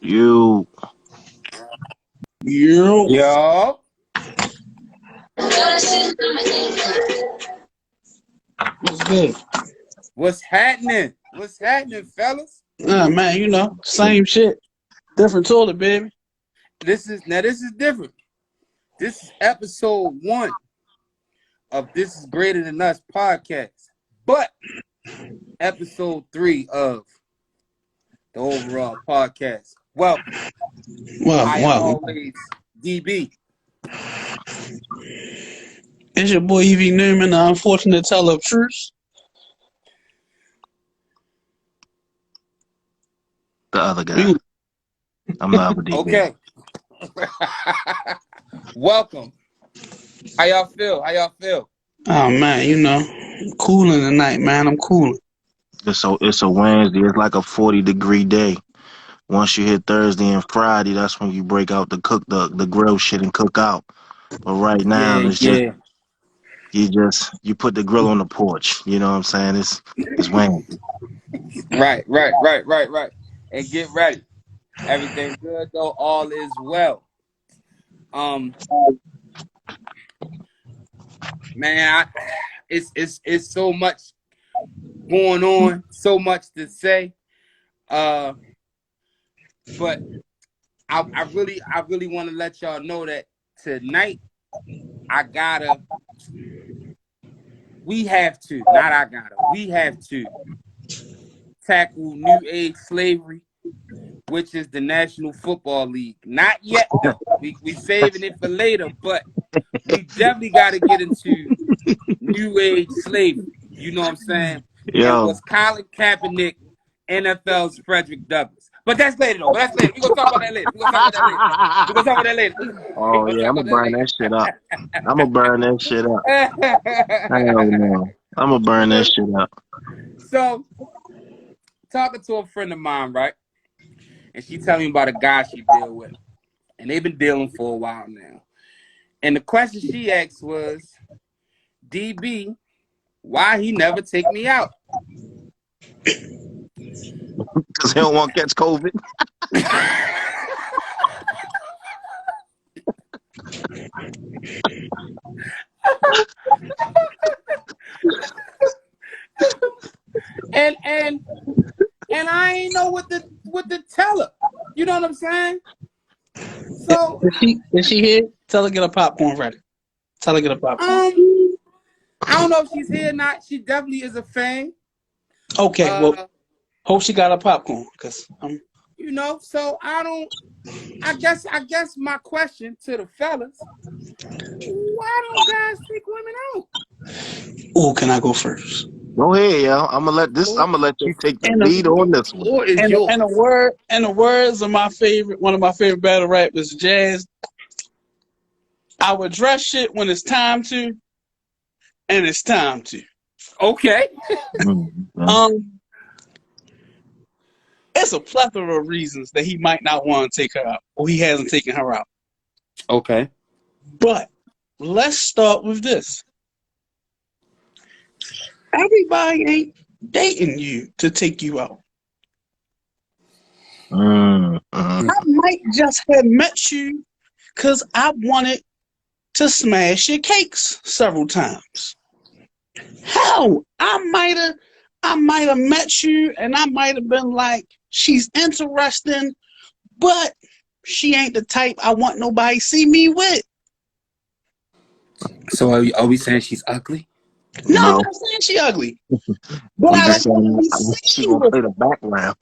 You, Yo. Yo, What's good? what's happening? What's happening, fellas? Man, same shit. Different toilet, baby. This is different. This is episode 1 of This Is Greater Than Us podcast, but episode 3 of the overall podcast. Welcome. I am Wow. always DB. It's your boy Evie Newman, the unfortunate teller of truths. the other guy. I'm not with DB. Okay. Welcome. How y'all feel? Oh man, cooling tonight, man. I'm cooling. It's a Wednesday. It's like a 40-degree day. Once you hit Thursday and Friday, that's when you break out the grill shit and cook out. But right now, it's just you put the grill on the porch. You know what I'm saying? It's Wednesday. Right. And get ready. Everything good though. All is well. Man, it's so much going on, so much to say. But I really want to let y'all know that tonight we have to tackle new age slavery, which is the National Football League. Not yet though. We saving it for later, but we definitely got to get into new age slavery. You know what I'm saying? Yo. And was Colin Kaepernick NFL's Frederick Douglass? But that's later though. We're gonna talk about that later. Oh yeah, I'm gonna burn that shit up. Hell no. I'm gonna burn that shit up. So, talking to a friend of mine, right? And she telling me about a guy she deal with. And they've been dealing for a while now. And the question she asked was, DB, why he never take me out? Because he don't want to catch COVID. and I ain't know what to tell her. You know what I'm saying? So is she here? Tell her get a popcorn ready. Tell her get a popcorn. I don't know if she's here or not. She definitely is a fan. Okay, well, hope she got a popcorn, cause so I guess my question to the fellas, why don't guys take women out? Oh, can I go first? Go ahead, yo. I'm gonna let you take the lead on this one. And the words of one of my favorite battle rappers, Jazz. I would dress shit when it's time to, and it's time to. Okay. It's a plethora of reasons that he might not want to take her out, or he hasn't taken her out. Okay. But let's start with this. Everybody ain't dating you to take you out. I might just have met you because I wanted to smash your cakes several times. Hell, I might have met you and I might have been like, she's interesting, but she ain't the type I want nobody see me with. So are we saying she's ugly? No, I'm not saying she ugly. But I wish she gonna play the background.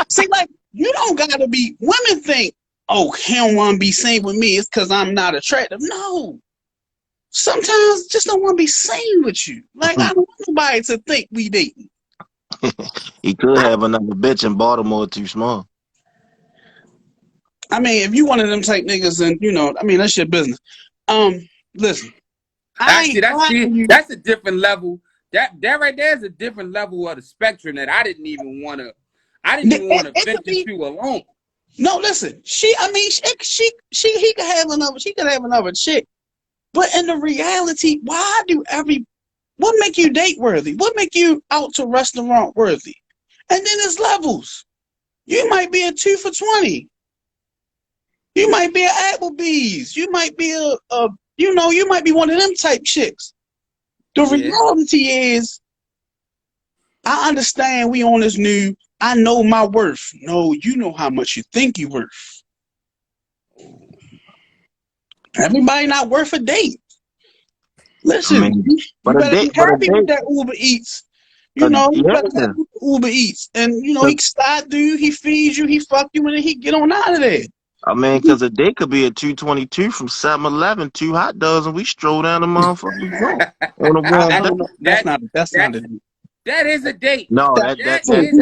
See, like, you don't gotta be. Women think, oh, he don't want to be seen with me. It's because I'm not attractive. No. Sometimes just don't want to be seen with you. Like, I don't want nobody to think we dating. He could have another bitch in Baltimore too small. I mean, if you one of them type niggas, then that's your business. Listen. That's a different level. That right there is a different level of the spectrum that I didn't even want to venture to alone. No, listen. He could have another chick. But in the reality, what make you date worthy? What make you out to restaurant worthy? And then there's levels. You might be a 2 for 20. You might be an Applebee's. You might be you might be one of them type chicks. The reality is, I understand we on this new, I know my worth. No, you know how much you think you worth. Everybody not worth a date. Listen, you better be happy with that Uber Eats. You better have Uber Eats. And, he start dude, he feeds you, he fuck you, and then he get on out of there. I mean, because a day could be a 222 from 7-Eleven, 2 hot dogs, and we stroll down the motherfucking joint on a warm day. That's not a date. That is a date. No, that's a date.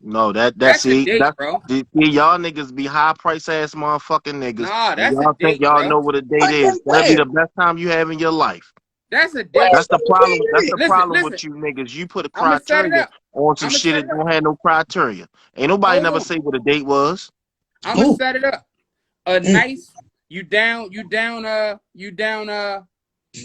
No, that's a date, bro. See, y'all niggas be high price ass motherfucking niggas. Nah, that's y'all a date, think y'all bro. know what a date is. That'll be the best time you have in your life. That's a date. That's the problem. That's the problem with you niggas. You put a criteria on some shit that don't have no criteria. Ain't nobody never say what a date was. I'm gonna set it up. A nice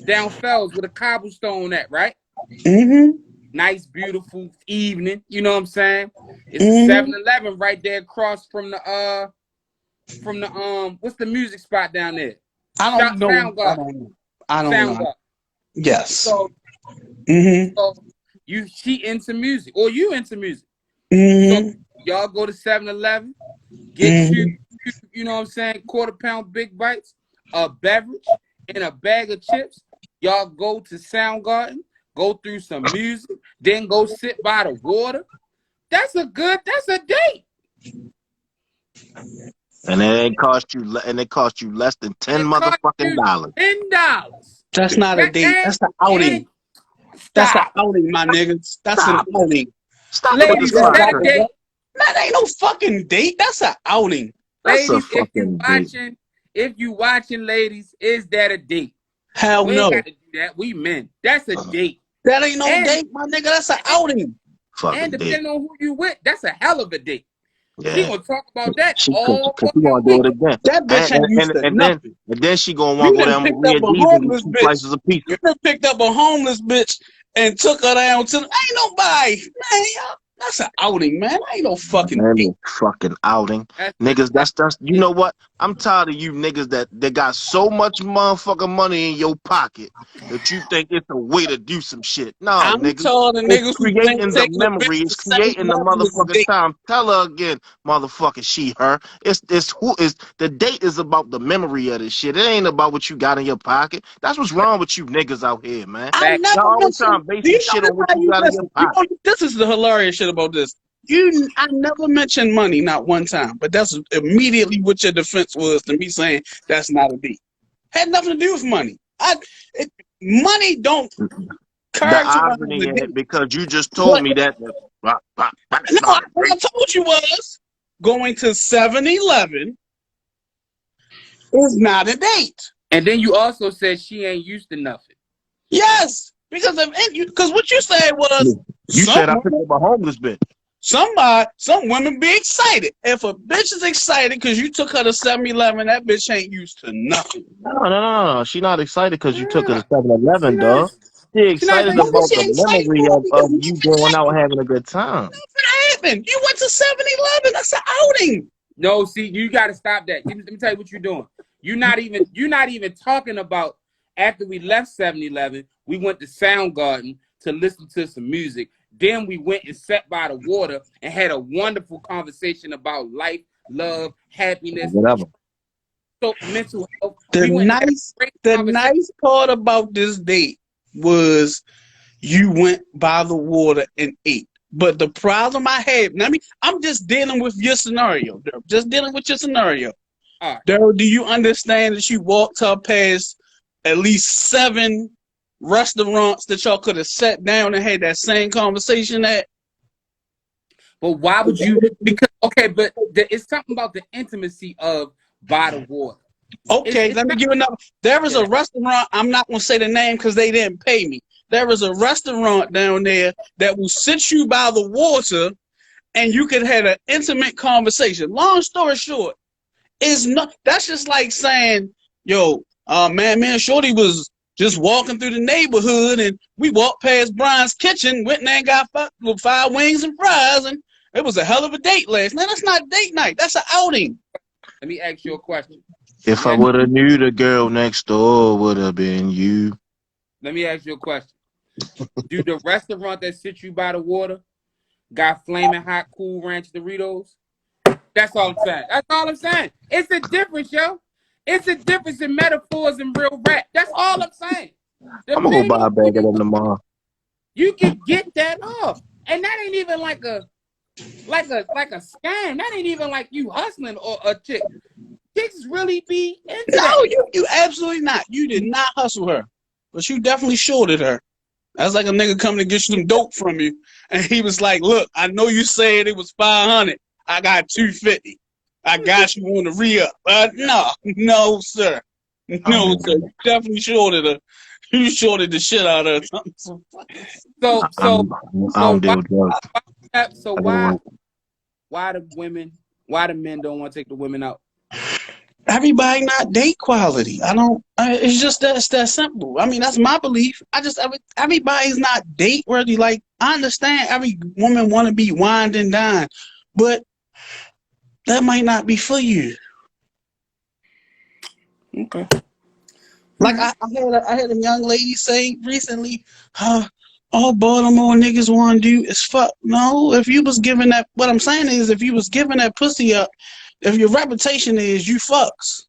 down Fells with a cobblestone at, right? Mm-hmm. Nice, beautiful evening. You know what I'm saying? It's a 7-Eleven right there across from the what's the music spot down there? I don't know. I don't know. Yes. So, she into music, or you into music. Mm-hmm. So y'all go to 7-Eleven, get you know what I'm saying, quarter-pound big bites, a beverage, and a bag of chips. Y'all go to Soundgarden, go through some music, then go sit by the water. That's a date. And it cost you less than $10 dollars. $10. That's not a date. That's an outing. That's an outing, my niggas. That's an outing. Stop, ladies. Is that a date? That ain't no fucking date. That's an outing. That's ladies, a fucking date. If you watching, ladies, is that a date? Hell we no. Ain't got to do that. We men. That's a date. That ain't no date, my nigga. That's an outing. And depending on who you with, that's a hell of a date. Yeah. She gonna talk about that she all fucking week. Do it again. That bitch ain't used to nothing. And then she gonna want to go down Maria D's and 2 slices of pizza. You done picked up a homeless bitch and took her down to ain't nobody. Man, that's an outing, man. Ain't no fucking date. Fucking outing. Niggas, that's you know what? I'm tired of you niggas that got so much motherfucking money in your pocket that you think it's a way to do some shit. No, I'm niggas. tired of niggas creating the memory. It's creating the motherfucking time. Tell her again, motherfucker, she, her. It's who is the date is about the memory of this shit. It ain't about what you got in your pocket. That's what's wrong with you niggas out here, man. Y'all always trying to base shit on what you got in your pocket. This is the hilarious shit about this. I never mentioned money, not one time, but that's immediately what your defense was to me saying that's not a date. Had nothing to do with money. Money don't characterize the irony in it, because you just told me that. What I told you was going to 7-Eleven is not a date. And then you also said she ain't used to nothing. Yes, because what you said was you said I picked up a homeless bitch. Some women be excited. If a bitch is excited because you took her to 7-Eleven, that bitch ain't used to nothing. No. She not excited because you took her to 7-Eleven, dog. She excited about the memory of you going out having a good time. Nothing happened. You went to 7-Eleven. That's an outing. No, see, you got to stop that. Let me tell you what you're doing. You're not even talking about after we left 7-Eleven, we went to Soundgarden to listen to some music. Then we went and sat by the water and had a wonderful conversation about life, love, happiness, whatever. So mental health. The nice part about this date was you went by the water and ate. But the problem I had, I'm just dealing with your scenario. Just dealing with your scenario. Daryl, do you understand that you walked her past at least 7 restaurants that y'all could have sat down and had that same conversation at? But why would you? Because but it's something about the intimacy of by the water. Okay, let me give another. There is a restaurant. I'm not gonna say the name because they didn't pay me. There is a restaurant down there that will sit you by the water, and you could have an intimate conversation. Long story short, that's just like saying, yo, man, Shorty was just walking through the neighborhood and we walked past Brian's kitchen, went and got 5 wings and fries, and It was a hell of a date last night. That's not date night. That's an outing. Let me ask you a question. If I would have knew the girl next door would have been you. Let me ask you a question. Do the restaurant that sits you by the water got flaming hot Cool Ranch Doritos? That's all I'm saying. That's all I'm saying. It's a difference, yo. It's a difference in metaphors and real rap. That's all I'm saying. I'm gonna go buy a bag of them tomorrow. You can get that off, and that ain't even like a scam. That ain't even like you hustling or a chick. Chicks really be into that. No, you absolutely not. You did not hustle her, but you definitely shorted her. That's like a nigga coming to get you some dope from you, and he was like, "Look, I know you said it was 500. I got 250. I got you on the re-up." No, sir. No, sir. You definitely shorted her. You shorted the shit out of her. So why the men don't want to take the women out? Everybody not date quality. It's just that's that simple. I mean, that's my belief. Everybody's not date worthy. Like, I understand every woman want to be wined and dined, but that might not be for you. Okay. Like, I had a young lady say recently, all Baltimore niggas want to do is fuck. No, if you was giving that, what I'm saying is, if you was giving that pussy up, if your reputation is you fucks,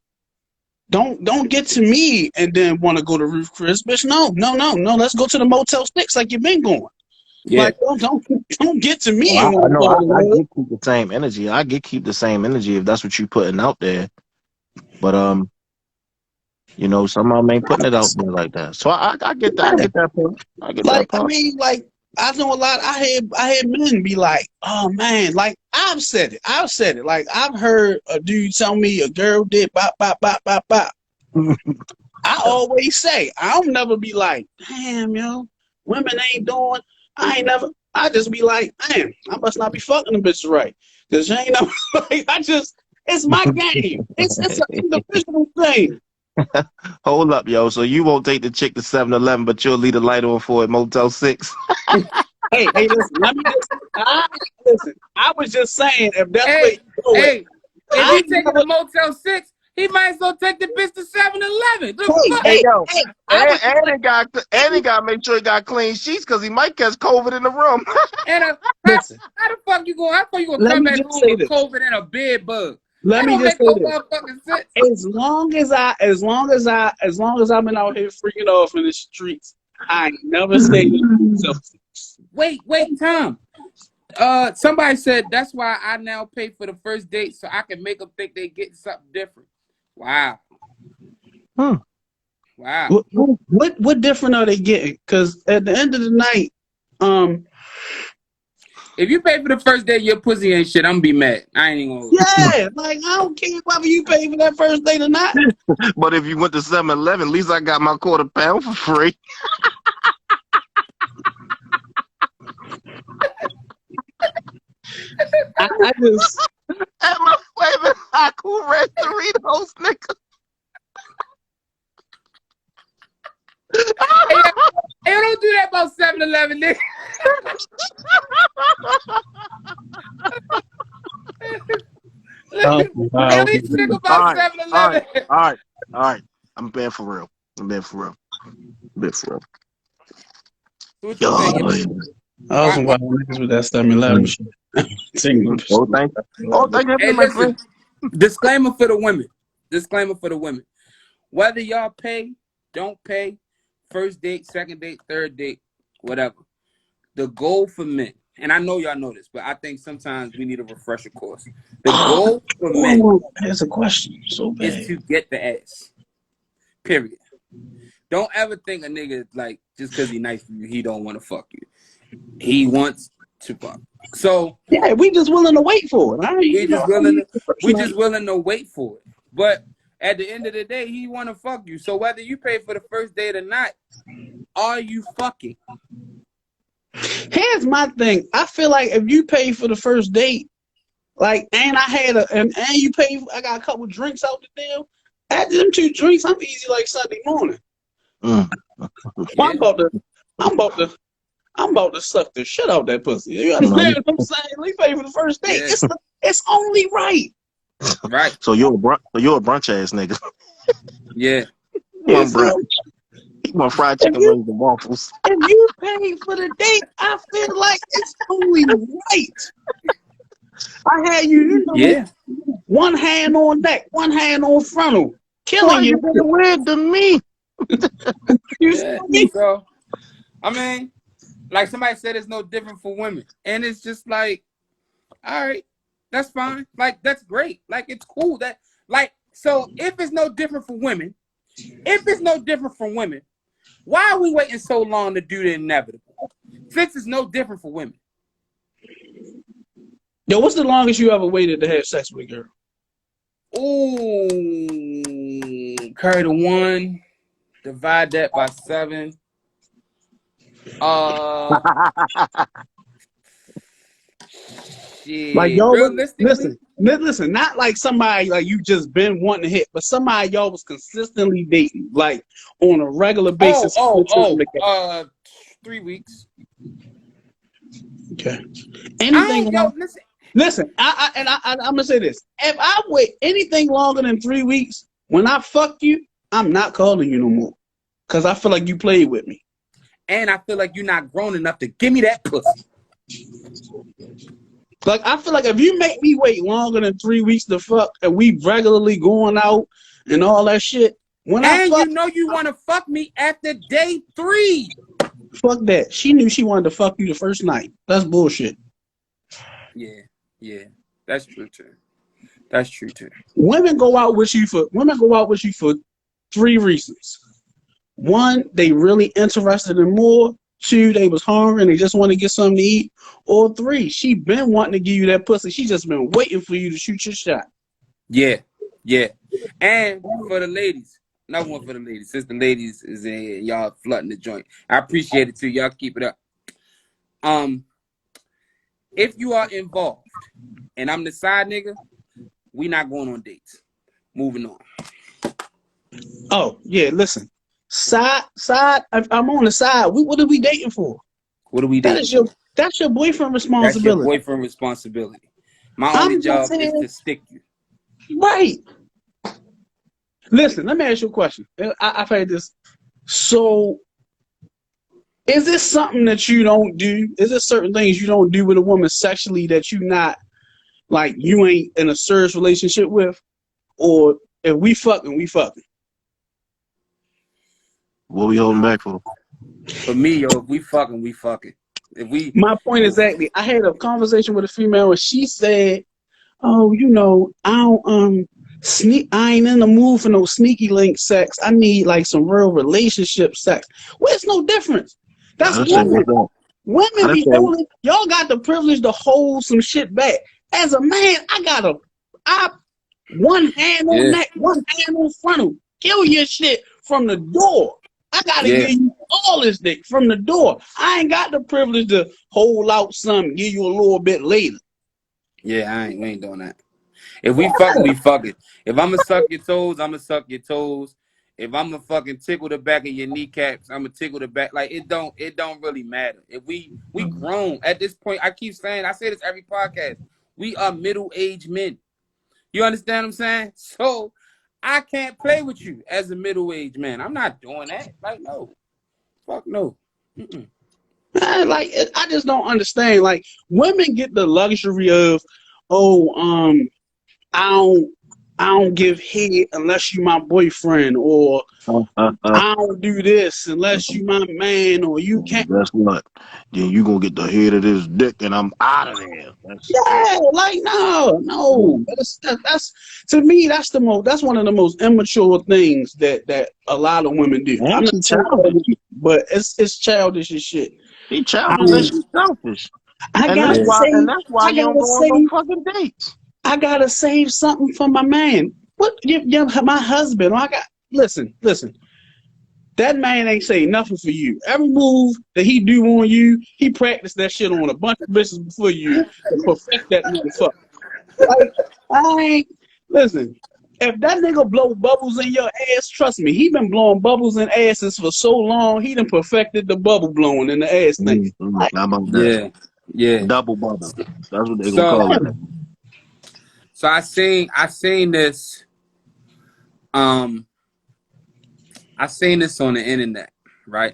don't get to me and then want to go to Ruth Chris, bitch. No. Let's go to the Motel 6 like you've been going. Yeah. Like, don't get to me. I get keep the same energy. I get keep the same energy if that's what you putting out there. But you know, some of them ain't putting it out there like that. So I get that. I get that part. I get that part. I mean, like, I know a lot. I had men be like, "Oh man," like I've said it. Like, I've heard a dude tell me a girl did bop bop bop bop bop. I always say, I'll never be like, "Damn, yo, women ain't doing." I just be like, "Damn, I must not be fucking the bitch right." Cause you ain't never, like, it's my game. It's an individual thing. Hold up, yo. So you won't take the chick to 7-Eleven, but you'll leave the light on for at Motel 6? Hey, listen. Let me listen. I was just saying, if that's what you do if he take the Motel 6, he might as well take the bitch to 7-Eleven. And he got to make sure he got clean sheets because he might catch COVID in the room. And how the fuck you gonna come back home with COVID and a bed bug? Let me just say this. As long as I've been out here freaking off in the streets, I ain't never stayed in myself. Wait, Tom. Somebody said that's why I now pay for the first date so I can make them think they getting something different. Wow. Wow. What different are they getting? Because at the end of the night, if you pay for the first day, your pussy ain't shit, I'm gonna be mad. I ain't even gonna. Yeah, like, I don't care whether you pay for that first date or not. But if you went to 7-Eleven, at least I got my quarter pound for free. I just at my favorite hot Cool Ranch Doritos, nigga. Hey, don't do that about 7-Eleven, nigga. At least think about 7-Eleven. All right. I'm bad for real. What you think? I was watching niggas with that 7-Eleven shit. Thank you, Hey, my listen. friend. Disclaimer for the women. Whether y'all pay, don't pay, first date, second date, third date, whatever. The goal for men, and I know y'all know this, but I think sometimes we need a refresher course. The goal for men here's a question. is to get the ass. Period. Don't ever think a nigga, like, just because he nice to you, he don't want to fuck you. He wants to fuck. So yeah, we just willing to wait for it. We just willing to wait for it. But at the end of the day, he want to fuck you. So whether you pay for the first date or not, are you fucking? Here's my thing. I feel like if you pay for the first date, like, and you pay, I got a couple drinks out the deal. After them 2 drinks, I'm easy like Sunday morning. I'm about to I'm about to suck the shit out that pussy. You You know, understand what I'm saying? We pay for the first date. Yeah. It's only right. Right. so you're a brunch ass nigga. Yeah. You want It's, brunch? You want fried if chicken you wings and waffles? if you pay for the date, I feel like it's only right. I had you, Yeah. one hand on neck, one hand on frontal, Why killing you you. being weird to me? You Yeah. feel me? So I mean, like somebody said, it's no different for women, and it's just like, all right, that's fine. Like that's great. Like it's cool that like so if it's no different for women, why are we waiting so long to do the inevitable? Since it's no different for women. Yo, what's the longest you ever waited to have sex with a girl? Ooh, carry the one, divide that by 7. Like Shit. y'all was Realistically, listen, not like somebody like you just been wanting to hit, but somebody y'all was consistently dating, like on a regular basis. oh, 3 weeks. Okay. I Anything ain't long? yo listen. Listen, I'm gonna say this: if I wait anything longer than 3 weeks, when I fuck you, I'm not calling you no more, cause I feel like you played with me. And I feel like you're not grown enough to give me that pussy. Like I feel like if you make me wait longer than 3 weeks to fuck, and we regularly going out and all that shit, when I And fuck, you know you want to fuck me after day 3. fuck that. She knew she wanted to fuck you the first night. That's bullshit. Yeah, yeah, that's true too. That's true too. Women go out with you for 3 reasons. One, they really interested in more. Two, they was hungry and they just want to get something to eat. Or three, she been wanting to give you that pussy. She just been waiting for you to shoot your shot. Yeah, yeah. And for the ladies, another one for the ladies. Since the ladies is in here, y'all flooding the joint. I appreciate it too. Y'all keep it up. If you are involved and I'm the side nigga, we not going on dates. Moving on. Oh, yeah, listen. I'm on the side. What are we dating for? What are we That dating is your for? that's your boyfriend That's your responsibility. boyfriend responsibility. My only I'm just job is saying, to stick you. right. Listen, let me ask you a question. I've had this. So is this something that you don't do? Is there certain things you don't do with a woman sexually that you not like you ain't in a serious relationship with? Or if we fucking, we fucking. What we holding back for? For me, yo, if we fucking, we fucking. My point If exactly. I had a conversation with a female and she said, "Oh, I don't I ain't in the mood for no sneaky link sex. I need like some real relationship sex." Well, it's no difference. I That's done said women. what's that? I Women done be said holding. Y'all got the privilege to hold some shit back. As a man, I one hand on yeah, neck, one hand on frontal. Kill your shit from the door. I gotta yeah, give you all this dick from the door. I ain't got the privilege to hold out some, give you a little bit later. yeah, we ain't doing that. If we fucking, we fucking. If I'ma suck your toes, I'ma suck your toes. If I'ma fucking tickle the back of your kneecaps, I'ma tickle the back. Like it don't really matter. If we grown at this point, I keep saying, I say this every podcast. We are middle-aged men. You understand what I'm saying? So I can't play with you as a middle-aged man. I'm not doing that. Like no, fuck no. Mm-mm. Like I just don't understand. Like women get the luxury of, oh, I don't, I don't give head unless you my boyfriend, or I don't do this unless you my man, or you can't. guess what? Then you gonna get the head of this dick, and I'm out of there. That's Yeah, like no. That's to me. That's one of the most immature things that a lot of women do. I'm and not she saying, childish. but it's childish as shit. She childish and Um, she selfish, I and gotta Yeah, save. that's why I you don't gotta go on no save. fucking dates. I gotta save something for my man. What? My husband. I got. Listen. That man ain't say nothing for you. Every move that he do on you, he practiced that shit on a bunch of bitches before you to perfect that motherfucker. Like I ain't listen. If that nigga blow bubbles in your ass, trust me, he been blowing bubbles in asses for so long, he done perfected the bubble blowing in the ass thing. Like, How about that? Yeah, yeah. Double bubble. That's what they gonna So, call it. so I seen this. Um, I seen this on the internet, right?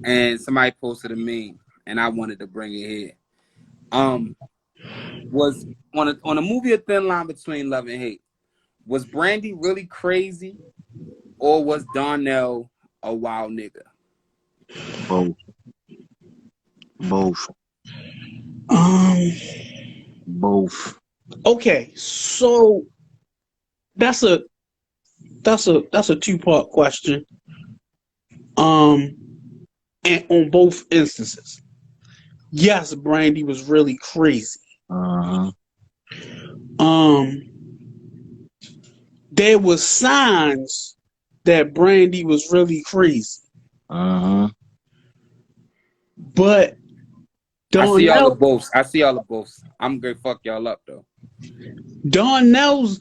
And somebody posted a meme, and I wanted to bring it here. Was on a movie A Thin Line Between Love and Hate. Was Brandy really crazy, or was Donnell a wild nigga? Both. Both. um, okay, so that's a two-part question. And on both instances, yes, Brandy was really crazy. Uh-huh. Um, there was signs that Brandy was really crazy, Uh-huh. but I see all the Darnell, boths. I see all the boths. I'm gonna fuck y'all up though. Darnell's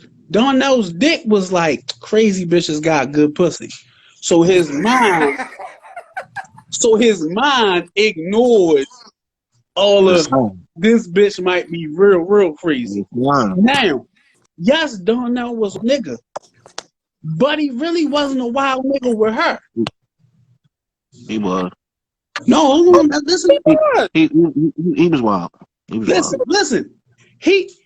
dick was like crazy bitches got good pussy, so his mind ignored all The of song. this bitch might be real crazy. One. Now, yes, Darnell was a nigga, but he really wasn't a wild nigga with her. He was. No, hold on, now listen, He was wild. He was wild. listen.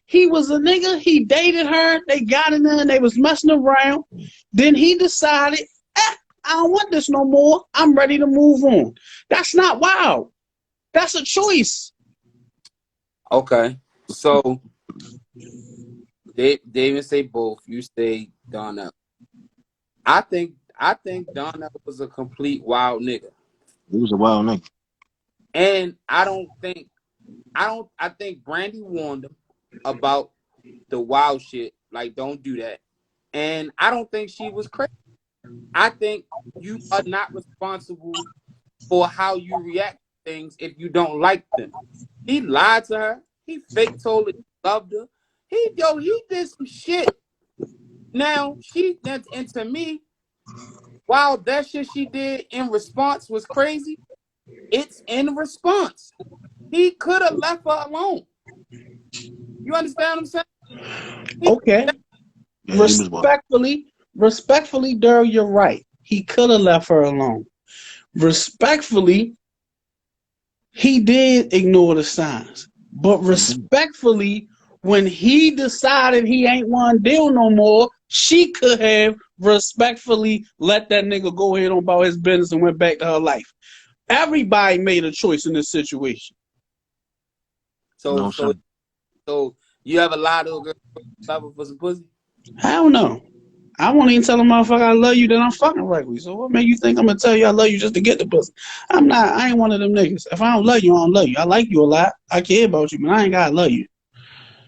He was a nigga. He dated her. They got in there and they was messing around. Then he decided, I don't want this no more. I'm ready to move on. That's not wild. That's a choice. Okay, so they even say both. You say Donnell. I think Donnell was a complete wild nigga, He was a wild nigga. and I think Brandy warned him about the wild shit. Like, don't do that. And I don't think she was crazy. I think you are not responsible for how you react to things if you don't like them. He lied to her. He fake told her he loved her. He did some shit. Now and to me, while that shit she did in response was crazy, it's in response. He could have left her alone. You understand what I'm saying? Okay. Yeah, he was wild. Respectfully, Daryl, you're right. He could have left her alone. Respectfully, he did ignore the signs. But respectfully, when he decided he ain't want to deal no more, she could have respectfully let that nigga go ahead on about his business and went back to her life. Everybody made a choice in this situation. So you ever lie to a girl for some pussy? I don't know. I won't even tell a motherfucker I love you that I'm fucking regularly. So what made you think I'm gonna tell you I love you just to get the pussy? I'm not. I ain't one of them niggas. If I don't love you, I don't love you. I like you a lot. I care about you, but I ain't gotta love you.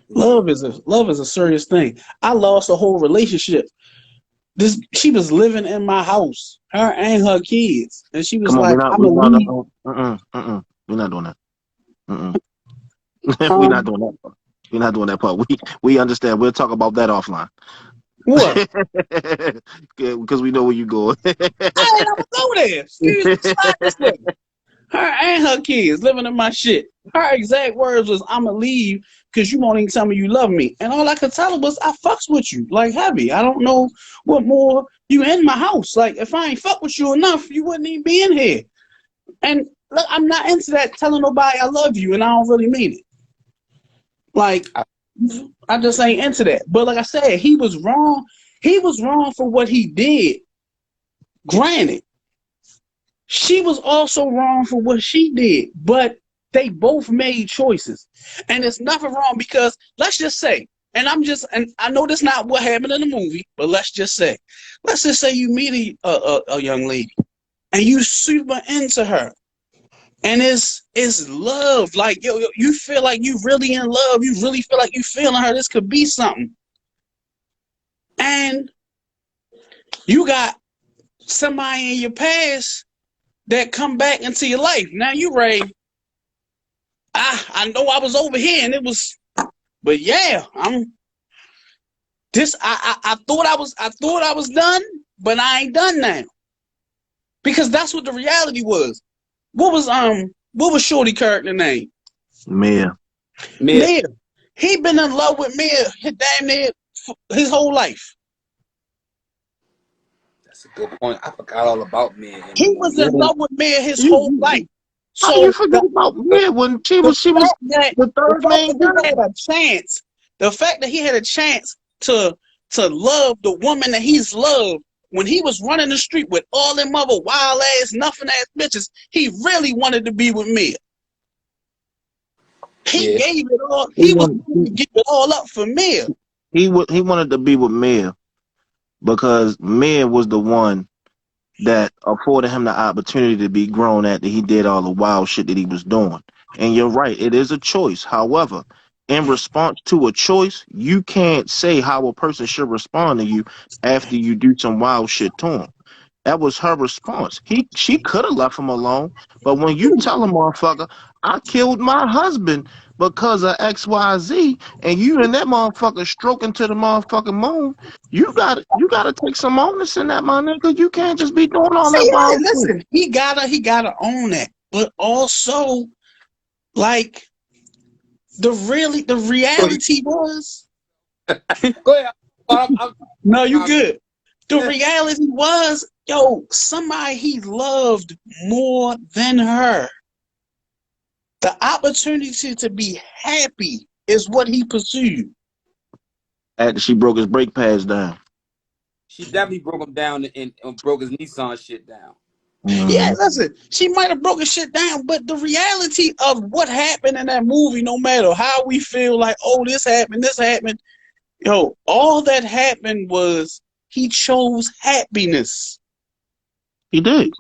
Love is a serious thing. I lost a whole relationship. She was living in my house, her and her kids, and she was Come on, like, "I'm gonna leave." we're not doing that. We're not Um, doing that part. We're not doing that part. We understand. We'll talk about that offline. what? Because we know where you going. I ain't gonna go there. Excuse me, slide this way. Her and her kids living in my shit. Her exact words was, "I'ma leave because you won't even tell me you love me." And all I could tell her was, "I fucks with you like heavy. I don't know what more you in my house. Like if I ain't fuck with you enough, you wouldn't even be in here." And look, I'm not into that telling nobody I love you, and I don't really mean it. Like I just ain't into that. But like I said, he was wrong. He was wrong for what he did. Granted. She was also wrong for what she did, but they both made choices. And it's nothing wrong because let's just say, and I know that's not what happened in the movie, but let's just say you meet a young lady and you super into her. And it's love. Like you feel like you really in love. You really feel like you feeling her. This could be something. And you got somebody in your past that come back into your life. Now you ready. I know I was over here and it was, but yeah, I thought I was done, but I ain't done now. Because that's what the reality was. What was Shorty character name? Mia. Mia. He been in love with Mia damn near his whole life. That's a good point. I forgot all about Mia in the He movie. was in love with Mia his whole life. How you So forget about Mia when she was the third main girl? He had a chance, the fact that he had a chance to love the woman that he's loved when he was running the street with all them other wild ass, nothing ass bitches, he really wanted to be with Mia. He gave it all. He was going to give it all up for Mia. He wanted to be with Mia because Mia was the one that afforded him the opportunity to be grown after he did all the wild shit that he was doing. And you're right, it is a choice. However, in response to a choice, you can't say how a person should respond to you after you do some wild shit to him. That was her response. She could have left him alone, but when you tell a motherfucker, I killed my husband because of XYZ, and you and that motherfucker stroking to the motherfucking moon, you gotta take some onus in that, my nigga. You can't just be doing all that wild shit. Listen, he gotta own that. But also, like, the reality was Go ahead. no, you good. The reality was, yo, somebody he loved more than her. The opportunity to be happy is what he pursued. After she broke his brake pads down. She definitely broke him down and broke his Nissan shit down. Yeah, listen, she might have broken shit down, but the reality of what happened in that movie, no matter how we feel like, oh, this happened, yo, all that happened was he chose happiness. He did.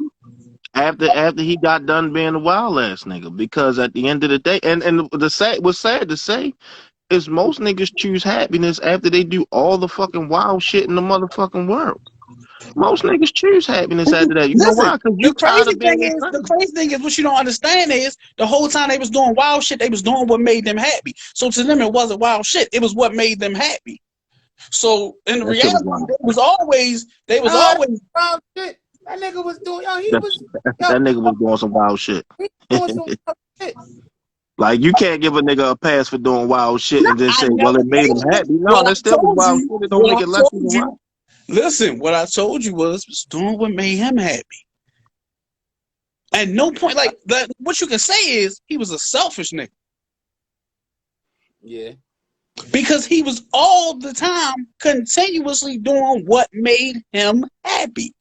After he got done being a wild ass nigga, because at the end of the day, and what's sad to say is most niggas choose happiness after they do all the fucking wild shit in the motherfucking world. Most niggas choose happiness after that. You know Listen, why? Because you tired of being the crazy thing is what you don't understand is the whole time they was doing wild shit, they was doing what made them happy. So to them, it wasn't wild shit. It was what made them happy. So in that reality, they was always wild shit. That nigga was doing, that nigga was doing some wild shit. He doing some wild shit. Like, you can't give a nigga a pass for doing wild shit and then say, well, it made him happy. No, that still was wild shit. It don't make it less than wild. Listen, what I told you was doing what made him happy. At no point, like, that, what you can say is he was a selfish nigga. Yeah. Because he was all the time continuously doing what made him happy.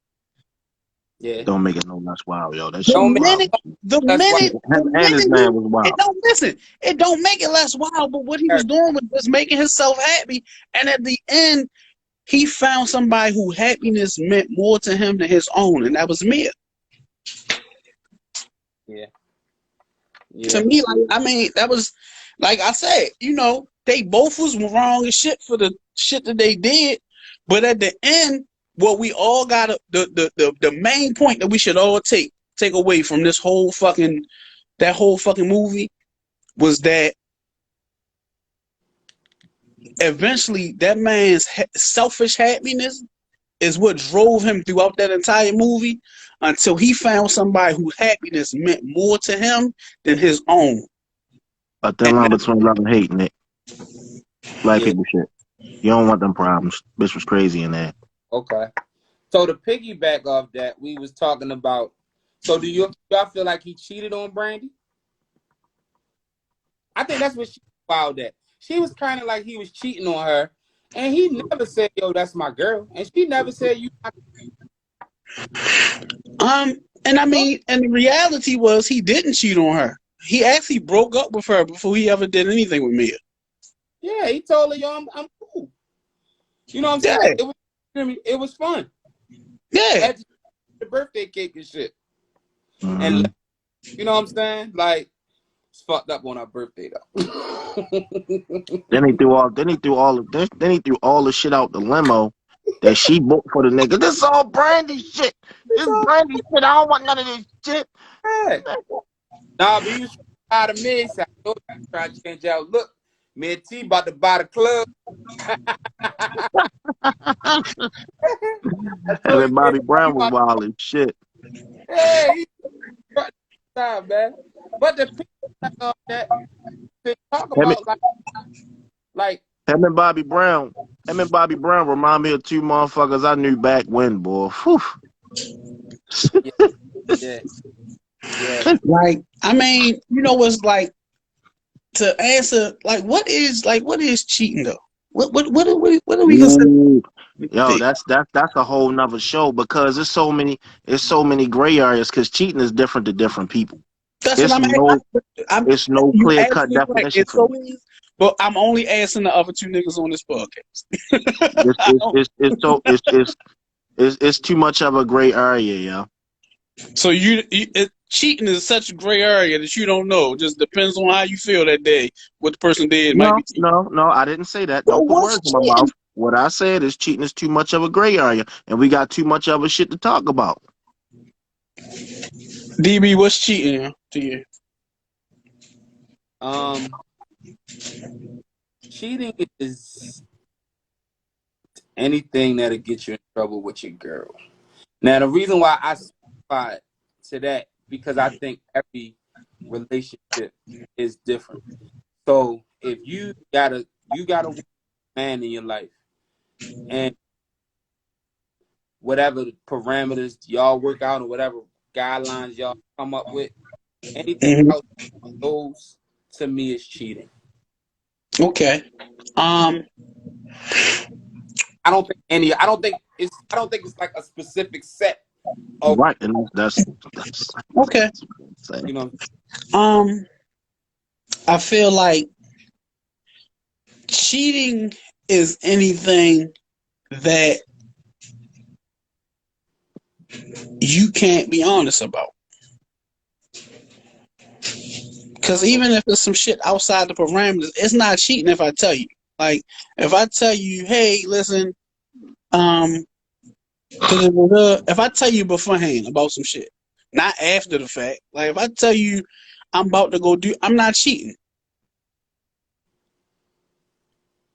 Yeah. Don't make it no less wild, yo. That shit was wild. And his man was wild. It don't make it less wild, but what he was doing was making himself happy. And at the end, he found somebody who happiness meant more to him than his own, and that was Mia. Yeah. To me, like, I mean, that was, like I said, you know, they both was wrong as shit for the shit that they did, but at the end, what we all got the main point that we should all take away from this whole fucking movie was that eventually that man's selfish happiness is what drove him throughout that entire movie until he found somebody whose happiness meant more to him than his own. A thin line between love and hate, Nick. Black people shit. You don't want them problems. Bitch was crazy in that. Okay. So to piggyback off that, we was talking about. So do y'all feel like he cheated on Brandy? I think that's what she filed at. She was kind of like he was cheating on her, and he never said, "Yo, that's my girl," and she never said, "You." And I mean, and the reality was he didn't cheat on her. He actually broke up with her before he ever did anything with Mia. Yeah, he told her, "Yo, I'm cool." You know what I'm saying? It was fun. Yeah. The birthday cake and shit. Mm-hmm. And you know what I'm saying? Like, it's fucked up on our birthday though. Then he threw all the shit out the limo that she booked for the nigga. This is all Brandy shit. This Brandy shit. I don't want none of this shit. Yeah. Nah, but he was trying to me. So I know you trying to change out. Look, Me and T about to buy the club. I And told then you, man, Bobby he Brown was about to, wild as shit. hey, he's time, man. But the people that they talk Him, about like him and Bobby Brown, him and Bobby Brown remind me of two motherfuckers I knew back when, boy. Whew. yeah, yeah, yeah. Like, I mean, you know what's like to answer what is cheating though? What do we consider Ooh. Yo, cheating? that's a whole nother show because it's so many gray areas because cheating is different to different people. That's what It's no I'm it's no you clear asked cut me right. definition It's for so me. easy, but I'm only asking the other two niggas on this podcast. It's I it's don't- it's, it's so it's too much of a gray area, yo. so cheating is such a gray area that you don't know. It just depends on how you feel that day. What the person did might be No, cheating. no, no, I didn't say that. So Don't put what's words in my mouth. cheating? What I said is cheating is too much of a gray area, and we got too much other shit to talk about. DB, what's cheating to you? Um, cheating is anything that'll get you in trouble with your girl. Now, the reason why I specified to that because I think every relationship is different. So if you got a man in your life, and whatever the parameters y'all work out or whatever guidelines y'all come up with, anything Mhm. else those to me is cheating. Okay. Um. I don't think it's like a specific set of Right, and Okay. that's what I'm saying. you know. Um. I feel like cheating is anything that you can't be honest about. Because even if it's some shit outside the parameters, it's not cheating if I tell you. Like, if I tell you, hey, listen, um, if I tell you beforehand about some shit, not after the fact. Like, if I tell you I'm about to go do, I'm not cheating.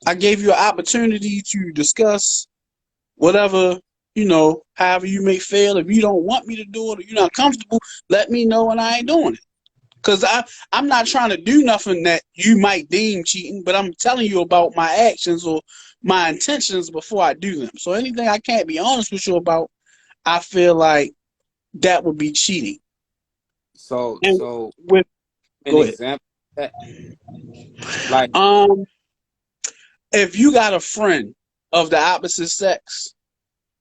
I gave you an opportunity to discuss whatever, however you may feel. If you don't want me to do it or you're not comfortable, let me know and I ain't doing it. Because I'm not trying to do nothing that you might deem cheating, but I'm telling you about my actions or my intentions before I do them. So anything I can't be honest with you about, I feel like that would be cheating. So And so with an Go ahead. example of that, like Um, if you got a friend of the opposite sex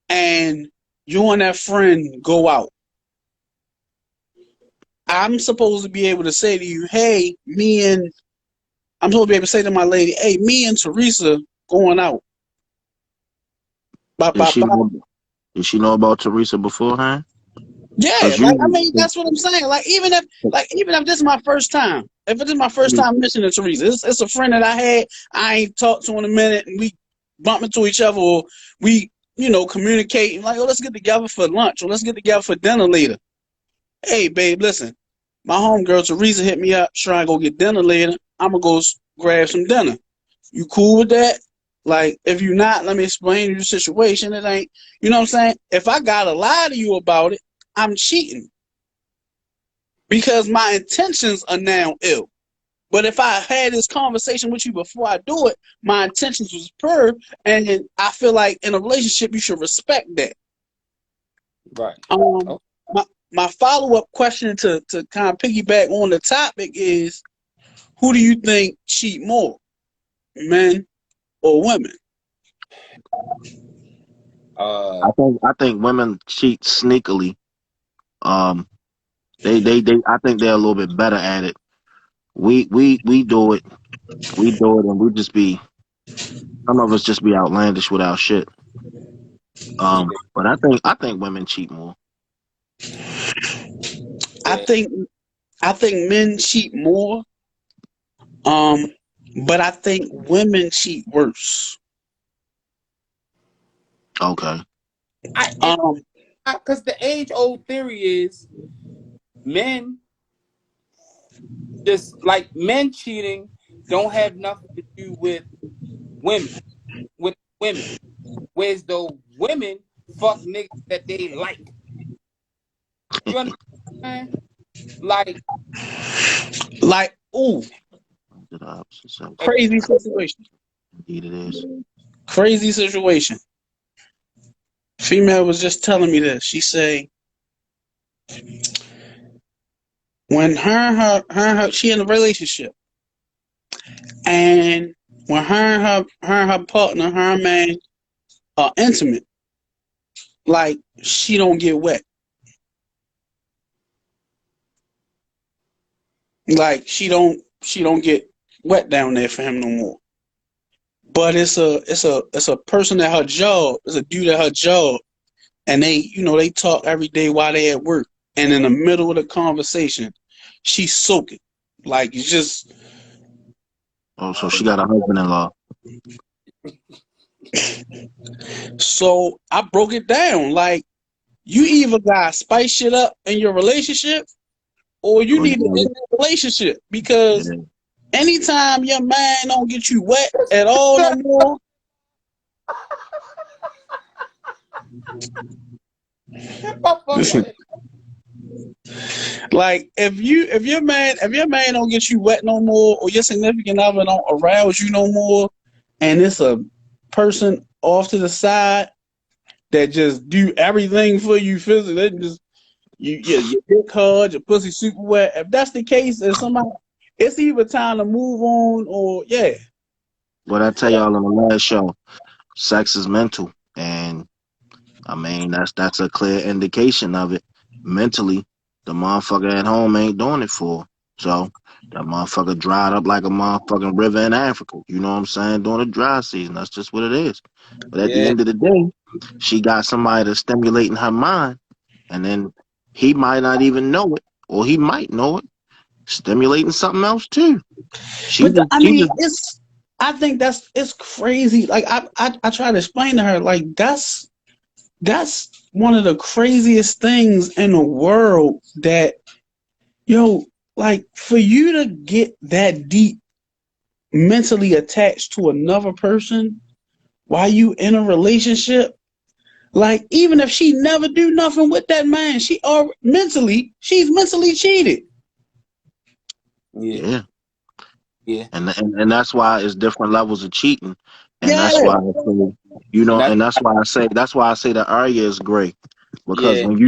and you and that friend go out, I'm supposed to be able to say to you, hey, I'm supposed to be able to say to my lady, hey, me and Teresa going out. Bop, Did bop, she bop. know? Did she know about Teresa beforehand? Yeah, Because like I you, mean, that's what I'm saying. Like even if this is my first time, if it is my first time mentioning Teresa, it's a friend that I had. I ain't talked to in a minute, and we bump into each other, or we communicate like, oh, let's get together for lunch, or let's get together for dinner later. Hey, babe, listen, my homegirl Teresa hit me up, trying to go get dinner later. I'm gonna go grab some dinner. You cool with that? Like, if you not, let me explain to you the situation. It ain't, you know what I'm saying? If I gotta lie to you about it, I'm cheating because my intentions are now ill. But if I had this conversation with you before I do it, my intentions was pure, and I feel like in a relationship you should respect that. right. Um, Oh, my follow up question to kind of piggyback on the topic is, who do you think cheat more, men or women? uh, I think women cheat sneakily. Um, they I think they're a little bit better at it. We do it. We do it, and we just be some of us just be outlandish with our shit. yeah, But I think women cheat more. I yeah. think I think men cheat more, um, but I think women cheat worse. Okay. I and Um, because the age old theory is men just like men cheating. don't have nothing to do with women. With women. Whereas though women fuck niggas that they like. You understand? Like, ooh, To the opposite sex. if crazy situation. Indeed, it is. Crazy situation. Female was just telling me this. She say when she in a relationship, and when her partner, her man are intimate, like she don't get wet. Like she don't get wet down there for him no more. But it's a person at her job. It's a dude at her job, and they talk every day while they at work. And in the middle of the conversation, she's soaking, like it's just. Oh, so she got a husband-in-law. So I broke it down. Like you either gotta spice shit up in your relationship, or you Oh, need to yeah. end the relationship because Yeah. anytime your man don't get you wet at all no more. Like if your man don't get you wet no more, or your significant other don't arouse you no more, and it's a person off to the side that just do everything for you physically, they just your dick hard, your pussy super wet. If that's the case, if somebody, it's either time to move on or yeah. What I tell y'all on the last show, sex is mental, and I mean that's a clear indication of it. Mentally, the motherfucker at home ain't doing it for. So that motherfucker dried up like a motherfucking river in Africa. You know what I'm saying? During the dry season, that's just what it is. But at the Yeah. end of the day, she got somebody that's stimulating her mind, and then he might not even know it, or he might know it, stimulating something else too. She But just, I she mean, just, I think it's crazy. Like I try to explain to her, like that's one of the craziest things in the world. That yo, like for you to get that deep mentally attached to another person while you in a relationship, like even if she never do nothing with that man, she's mentally cheated. yeah, yeah. yeah. And that's why it's different levels of cheating, and Yeah. that's why I say, And that's and that's why I say the area is great, because yeah, when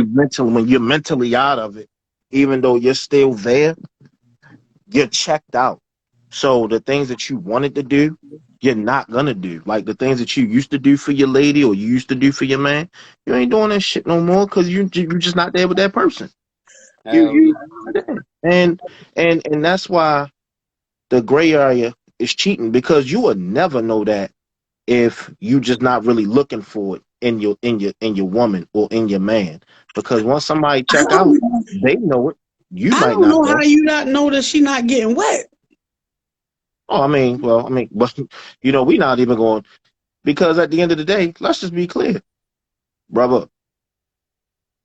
you're mentally out of it, even though you're still there, you're checked out. So the things that you wanted to do, you're not gonna do. Like the things that you used to do for your lady or you used to do for your man, you ain't doing that shit no more because you just not there with that person. You hell yeah. you and that's why the gray area is cheating, because you will never know that if you just not really looking for it in your woman or in your man. Because once somebody I check out, don't, they know it. You I might don't not know how know. you not know that she not getting wet. Oh, but we not even going, because at the end of the day, let's just be clear, brother.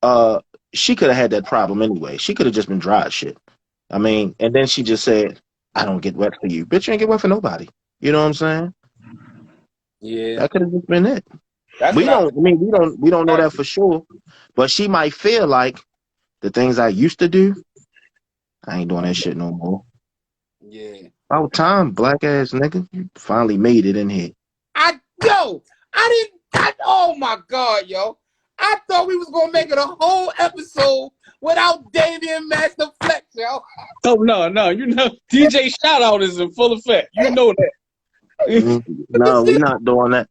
Uh, she could have had that problem anyway. She could have just been dry as shit. I mean, and then she just said, "I don't get wet for you, bitch. You ain't get wet for nobody." You know what I'm saying? Yeah. That could have just been it. That's We what I don't. I mean, we don't know heard. that for sure. But she might feel like the things I used to do, I ain't doing that shit no more. Yeah. About time, black ass nigga, you finally made it in here. Oh my God, yo. I thought we was gonna make it a whole episode without Davian Master Flex, yo. Oh no, DJ shout out is in full effect. You know that. No, we not doing that.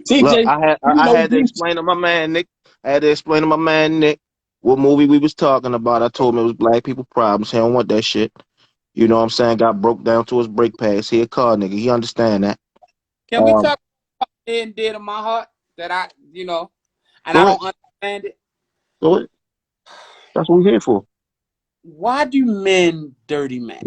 Look, DJ, I had you I know had to DJ. explain to my man Nick. I had to explain to my man Nick what movie we was talking about. I told him it was black people problems. He don't want that shit. You know what I'm saying? Got broke down to his brake pads. He a car nigga. He understand that. Can we Um, talk near and dear to my heart that and I go don't ahead. understand it? Go ahead. That's what we're here for. Why do men dirty Mac?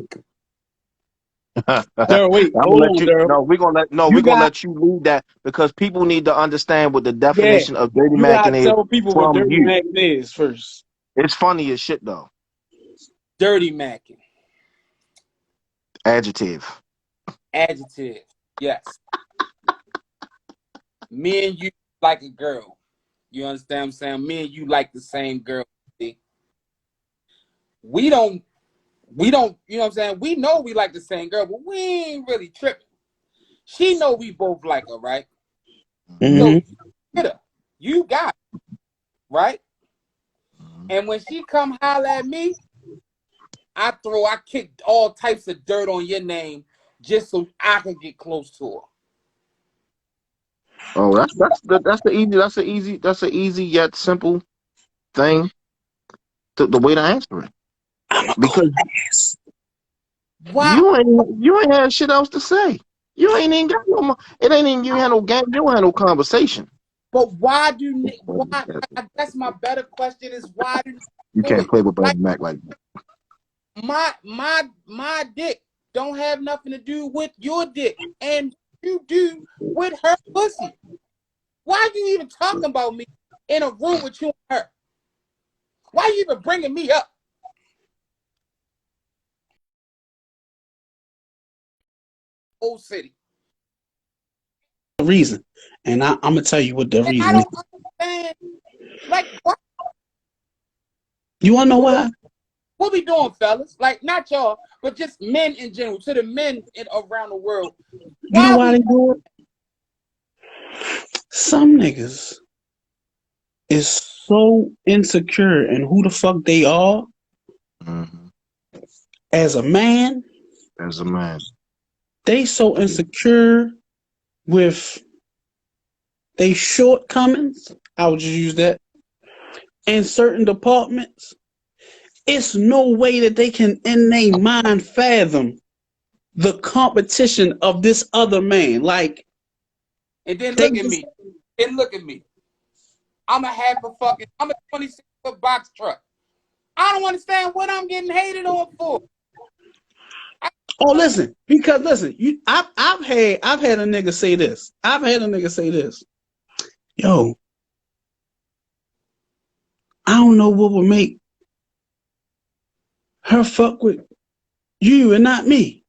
I'm Daryl, wait, gonna hold let on, you. Daryl. No, we're gonna let. No, You we're gonna got let you lead that, because people need to understand what the yeah. definition of dirty You macking gotta is tell people what from dirty you. Mac is first. It's funny as shit though. Dirty Macking. Adjective. Adjective. Yes. Me and you like a girl. You understand what I'm saying? Me and you like the same girl. See? We don't, you know what I'm saying? We know we like the same girl, but we ain't really tripping. She know we both like her, right? So Mm-hmm. get her. You got it, right? And when she come holler at me, I kick all types of dirt on your name just so I can get close to her. Oh, that's the easy yet simple thing. The way to answer it, I'm a cool because ass. Why? you ain't had shit else to say. You ain't even got no more. It ain't even you had no game. You had no conversation. But why do why? I guess my better question is why do You do can't it? play with Like Bernie Mac like that. my dick don't have nothing to do with your dick, and you do with her pussy. Why are you even talking about me in a room with you and her? Why are you even bringing me up? Old city. Reason, and I'm gonna tell you what the And I reason is. don't understand. Like, You wanna know why? what we doing, fellas? Like, not y'all, but just men in general, to the men around the world. You know Why why we they do it? Some niggas is so insecure in who the fuck they are Mm-hmm. as a man. As a man. They so insecure with they shortcomings. I would just use that in certain departments. It's no way that they can in their mind fathom the competition of this other man. Like and then they look at just me. And look at me. I'm a 26-foot box truck. I don't understand what I'm getting hated on for. I oh don't understand. listen, because listen, I've had a nigga say this. I've had a nigga say this. Yo, I don't know what would make her fuck with you and not me.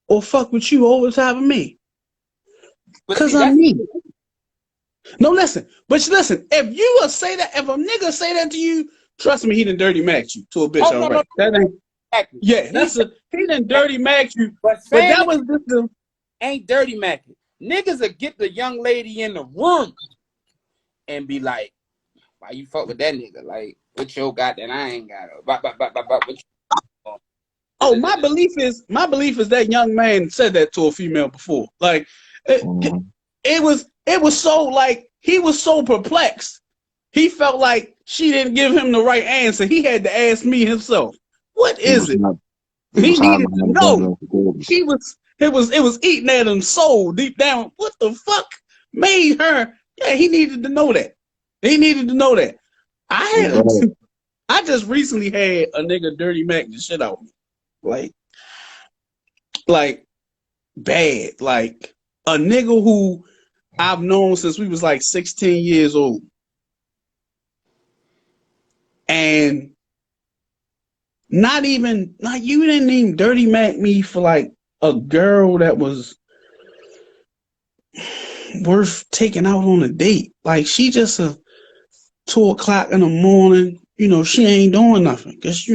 Or fuck with you over top of me. But Cause see, I'm that's me. No, listen. But listen, if you will say that, if a nigga say that to you, trust me, he done dirty max you to a bitch, oh all no, no, right. That ain't exactly. yeah, He said he done that, dirty max you. but But saying that it was just the ain't dirty macking. Niggas will get the young lady in the room and be like, why you fuck with that nigga? Like, what you got that I ain't got? What oh, you, my belief is that young man said that to a female before. Like Mm-hmm. it was so like he was so perplexed. He felt like she didn't give him the right answer. He had to ask me himself, what He is was it? not. He He was hiding needed to behind the know. goddamn securities. It was eating at him soul deep down. What the fuck made her? Yeah, he needed to know that. He needed to know that. Too bad. I just recently had a nigga dirty Mac the shit out of me. Like like bad. Like a nigga who I've known since we was like 16 years old. And not even like you didn't even dirty Mac me for like a girl that was worth taking out on a date. Like she just a 2 o'clock in the morning, she ain't doing nothing. Cause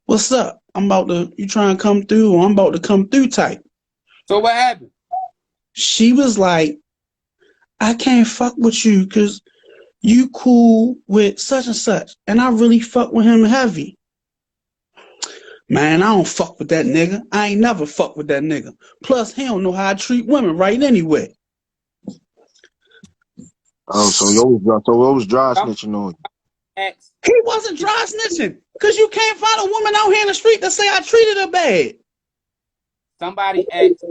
what's up? You trying to come through or I'm about to come through type. so what happened? She was like, I can't fuck with you because you cool with such and such. And I really fuck with him heavy. Man, I don't fuck with that nigga. I ain't never fuck with that nigga. Plus, he don't know how I treat women right anyway. Oh, so it was dry Some snitching on ex, He wasn't dry snitching. Because you can't find a woman out here in the street that say I treated her bad. somebody asked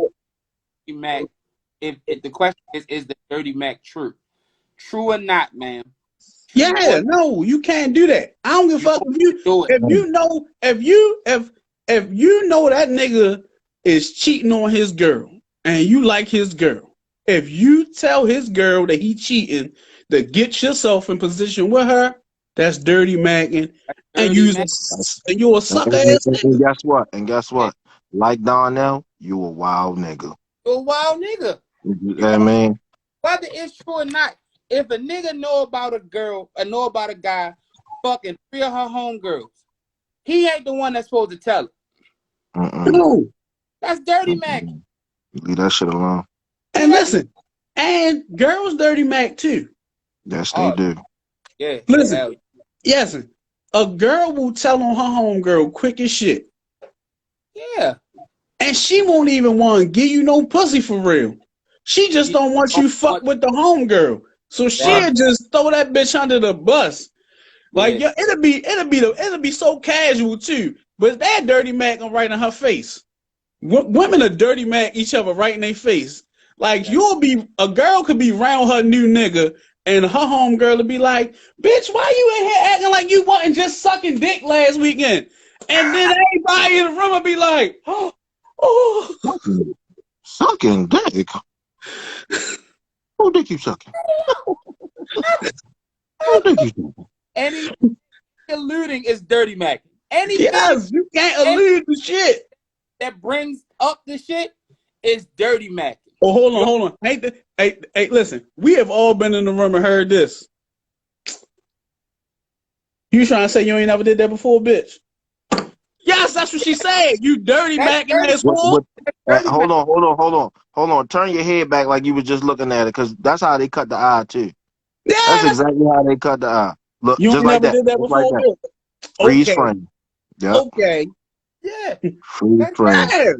Mac if the question is the dirty Mac true? True or not, ma'am? True or Yeah, not? no, you can't do that. I don't give a You fuck don't if you do it. if you know if you know that nigga is cheating on his girl and you like his girl. If you tell his girl that he cheating to get yourself in position with her, that's dirty macking and Dirty Mac. you're a And, sucker and, ass and, nigga. and guess what? And guess Man. what? Like Donnell, you a wild nigga. You're a wild nigga. You know what I mean? Whether it's true or not, if a nigga know about a girl or know about a guy fucking 3 of her homegirls, he ain't the one that's supposed to tell it. No. That's dirty Mac. Leave that shit alone. And listen, and girls dirty Mac too. Yes, they do. Yeah. Listen, yes, a girl will tell on her homegirl quick as shit. Yeah. And she won't even want to give you no pussy for real. She just don't want you fuck with the homegirl. So she'll just throw that bitch under the bus. Like, yeah, it'll be so casual too. But that dirty Mac gonna right in her face. Women are dirty Mac each other right in their face. Like, a girl could be around her new nigga, and her homegirl will be like, bitch, why you in here acting like you wasn't just sucking dick last weekend? And then everybody in the room will be like, oh. Sucking dick? Who dick you sucking? Who dick you sucking? Any alluding is dirty Mac. Yes, you can't allude to shit that brings up the shit is dirty Mac. Oh, hold on. Hey, listen. We have all been in the room and heard this. You trying to say you ain't never did that before, bitch? Yes, that's what she said. You dirty Mac in that school. Hold on. Turn your head back like you was just looking at it, because that's how they cut the eye too. Yeah, that's exactly how they cut the eye. Look, you just ain't like never that. did that Just before, like that. Freeze frame. Yep. Okay. Yeah. Freeze frame. Yeah.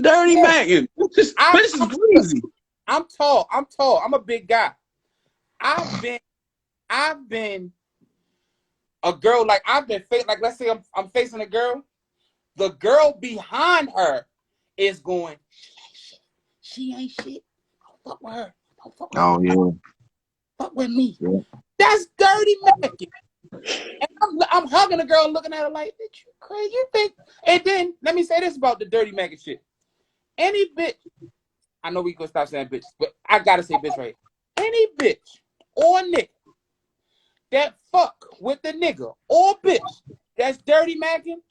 Dirty Mackin. This is crazy. I'm tall. I'm a big guy. I've been a girl, like I've been like, let's say I'm facing a girl. The girl behind her is going, she ain't shit. Don't fuck with her. Don't fuck with her. Oh yeah. Fuck with me. Yeah. That's dirty Mackin. And I'm hugging the girl and looking at her like, bitch, you crazy? You think? And then let me say this about the dirty Mackin shit. Any bitch, I know we gonna stop saying bitch, but I gotta say bitch right. Any bitch or nigga that fuck with the nigga or bitch that's dirty Mackin,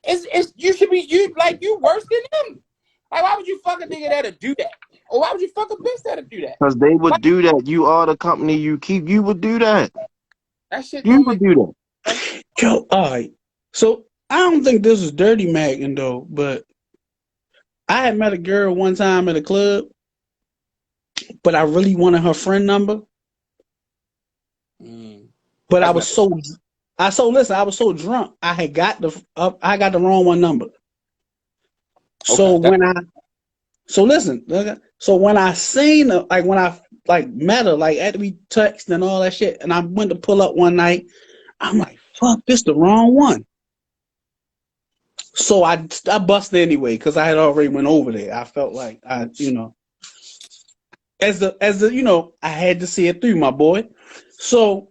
it's you should be you worse than him. Like, why would you fuck a nigga that'll do that? Or why would you fuck a bitch that'll do that? Because they would do that. You are the company you keep. You would do that. That shit you would do that. Yo, all right. So I don't think this is dirty Mackin though, but I had met a girl one time at a club, but I really wanted her friend number. But I was so drunk. I got the wrong one number. So when I seen her, like when I met her, like after we texted and all that shit, and I went to pull up one night, I'm like, fuck, this the wrong one. So I busted anyway because I had already went over there. I felt like I had to see it through, my boy. So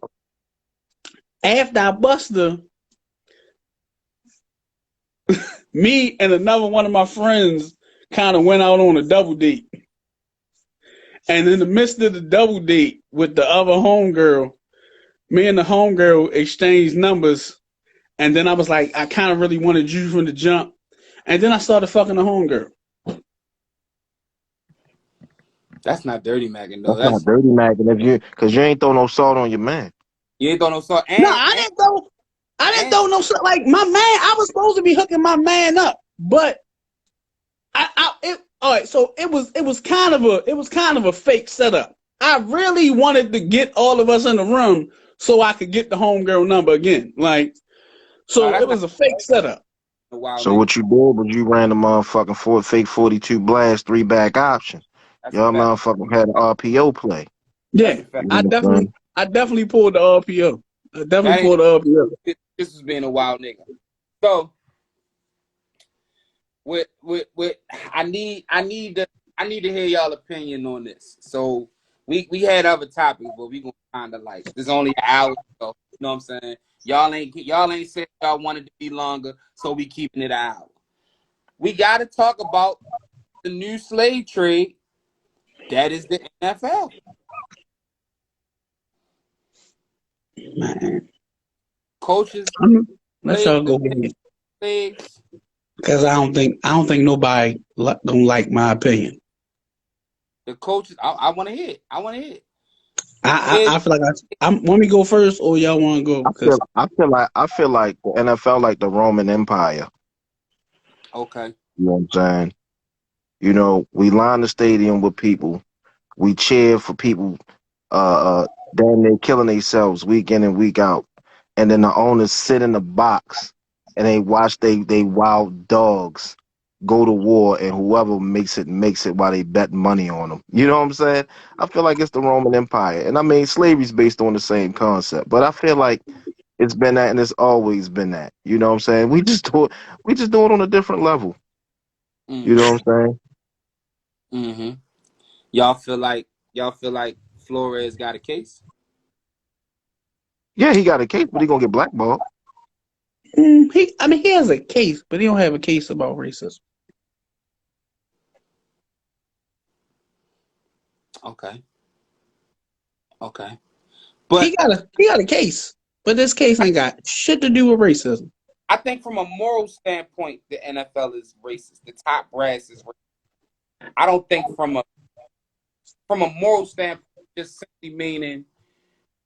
after I busted her, me and another one of my friends kind of went out on a double date. And in the midst of the double date with the other homegirl, me and the homegirl exchanged numbers. And then I was like, I kind of really wanted you from the jump. And then I started fucking the homegirl. That's not dirty Mackin though. That's not dirty Mackin because you ain't throw no salt on your man. You ain't throw no salt. No, I didn't throw no salt. Like my man, I was supposed to be hooking my man up, but all right. So it was kind of a fake setup. I really wanted to get all of us in the room so I could get the homegirl number again. Like, so it was a fake setup. So what you did was you ran the motherfucking fake 42 blast 3-back option. Y'all motherfucking had an RPO play. Yeah, I definitely pulled the RPO. This was being a wild nigga. So with I need to hear y'all opinion on this. So we had other topics, but we gonna kind of like there's only an hour, so you know what I'm saying. Y'all ain't said y'all wanted to be longer, so we keeping it an hour. We got to talk about the new slave trade that is the NFL. Man. Coaches, let's all go ahead. Slaves. Because I don't think nobody don't like my opinion. The coaches, I want to hear it. I want to hear it. I feel like I'm want me to go first or y'all want to go? Because I feel like the NFL like the Roman Empire. okay. You know what I'm saying? You know, we line the stadium with people. We cheer for people damn near killing themselves week in and week out. And then the owners sit in the box and they watch they wild dogs go to war, and whoever makes it while they bet money on them. You know what I'm saying? I feel like it's the Roman Empire. And I mean slavery's based on the same concept. But I feel like it's been that and it's always been that. You know what I'm saying? We just do it on a different level. You know what I'm saying? Mm-hmm. Y'all feel like Flores got a case? Yeah, he got a case, but he gonna get blackballed. he has a case, but he don't have a case about racism. Okay. Okay. But He got a case, but this case ain't got shit to do with racism. I think from a moral standpoint, the NFL is racist. The top brass is racist. I don't think from a moral standpoint, just simply meaning,